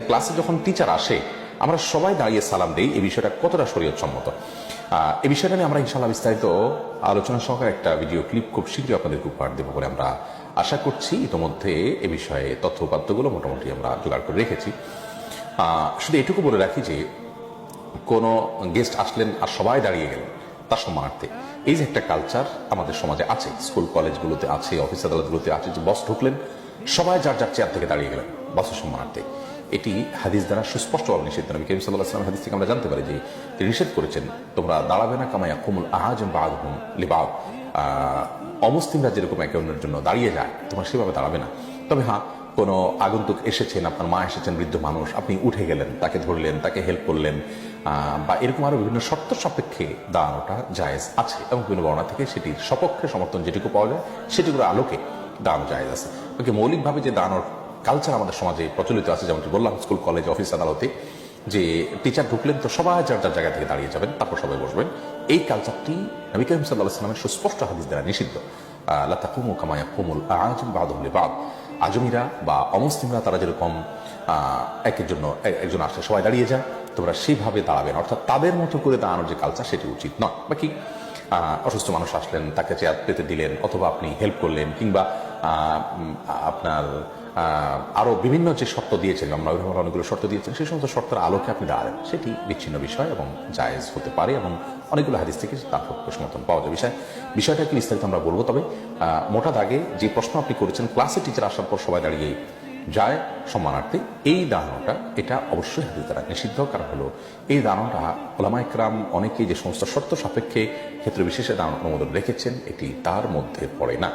ক্লাসে যখন টিচার আসে আমরা সবাই দাঁড়িয়ে সালাম দেই। এই বিষয়টা কতটা শরীয়তসম্মত, এই বিষয়টা নিয়ে আমরা ইনশাআল্লাহ বিস্তারিত আলোচনা সহকারে একটা ভিডিও ক্লিপ খুব শীঘ্রই আপনাদেরকে উপহার দেবো বলে আমরা আশা করছি। ইতোমধ্যে এ বিষয়ে তথ্য উপাত্তগুলো মোটামুটি আমরা জোগাড় করে রেখেছি। শুধু এটুকু বলে রাখি যে কোনো গেস্ট আসলেন আর সবাই দাঁড়িয়ে গেলেন তার সম্মানার্থে, এই যে একটা কালচার আমাদের সমাজে আছে, স্কুল কলেজগুলোতে আছে, অফিস আদালতগুলোতে আছে, যে বস ঢুকলেন সবাই যার যার চেয়ার থেকে দাঁড়িয়ে গেলেন বসের সম্মানার্থে, এটি হাদিস দ্বারা সুস্পষ্টভাবে নিষিদ্ধ। নবী করিম সাল্লাল্লাহু আলাইহি ওয়াসাল্লাম হাদিস থেকে আমরা জানতে পারি যে তিনি নিষেধ করেছেন, তোমরা দাঁড়াবে না কামা ইয়াকুমুল আহাজুম বা'দুহুম লিবা'দ, অমুসলিমরা যেরকম একে অন্যের জন্য দাঁড়িয়ে যায় তোমরা সেভাবে দাঁড়াবে না। তবে হ্যাঁ, কোনো আগন্তুক এসেছেন, আপনার মা এসেছেন, বৃদ্ধ মানুষ, আপনি উঠে গেলেন, তাকে ধরলেন, তাকে হেল্প করলেন, বা এরকম আরো বিভিন্ন শর্ত সাপেক্ষে দাঁড়ানোটা জায়েজ আছে এবং বিভিন্ন বর্ণনা থেকে সেটির সপক্ষে সমর্থন যেটুকু পাওয়া যায় সেটিগুলোর আলোকে দাঁড়ানো জায়েজ আছে। ওকে, মৌলিকভাবে যে দাঁড়ানোর কালচার আমাদের সমাজে প্রচলিত আছে, যেমনটি বললাম স্কুল কলেজ অফিস আদালতে, যে টিচার ঢুকলেন তো সবাই যার যার জায়গা থেকে দাঁড়িয়ে যাবেন, তারপর সবাই বসবেন, এই কালচারটি নবী করিম সাল্লাল্লাহু আলাইহি ওয়াসাল্লামের সুস্পষ্ট হাদিস দ্বারা নিষিদ্ধ। লা তাকুমু কামা ইয়াকুমুল আ'জাম বা'দুহুম লিবা'দ, আজমিরা বা অমুসলিমরা তারা যেরকম একজন আসলে সবাই দাঁড়িয়ে যায়, তোমরা সেইভাবে দাঁড়াবে না, অর্থাৎ তাদের মতো করে দাঁড়ানোর যে কালচার সেটি উচিত নয়। বাকি অসুস্থ মানুষ আসলেন, তাকে চেয়ার পেতে দিলেন, অথবা আপনি হেল্প করলেন, কিংবা আপনার আরো বিভিন্ন যে শর্ত দিয়েছেন, আমরা অনেকগুলো শর্ত দিয়েছেন, সেই সমস্ত শর্তের আলোকে আপনি দাঁড়াবেন, সেটি বিচ্ছিন্ন বিষয় এবং জায়েজ হতে পারে এবং অনেকগুলো হাদিস থেকে তার পক্ষে সমর্থন পাওয়া যায়। বিষয়টা কি বিস্তারিত আমরা বলবো। তবে মোটা দাগে যে প্রশ্ন আপনি করেছেন, ক্লাসে টিচার আসার পর সবাই দাঁড়িয়ে যায় সম্মানার্থে, এই দাঁড়ানোটা এটা অবশ্যই হাদিস দ্বারা নিষিদ্ধ। কারণ হলো এই দাঁড়ানোটা উলামা ইকরাম অনেকেই যে সমস্ত শর্ত সাপেক্ষে ক্ষেত্র বিশেষে দাঁড়ানোর অনুমোদন রেখেছেন, এটি তার মধ্যে পড়ে না।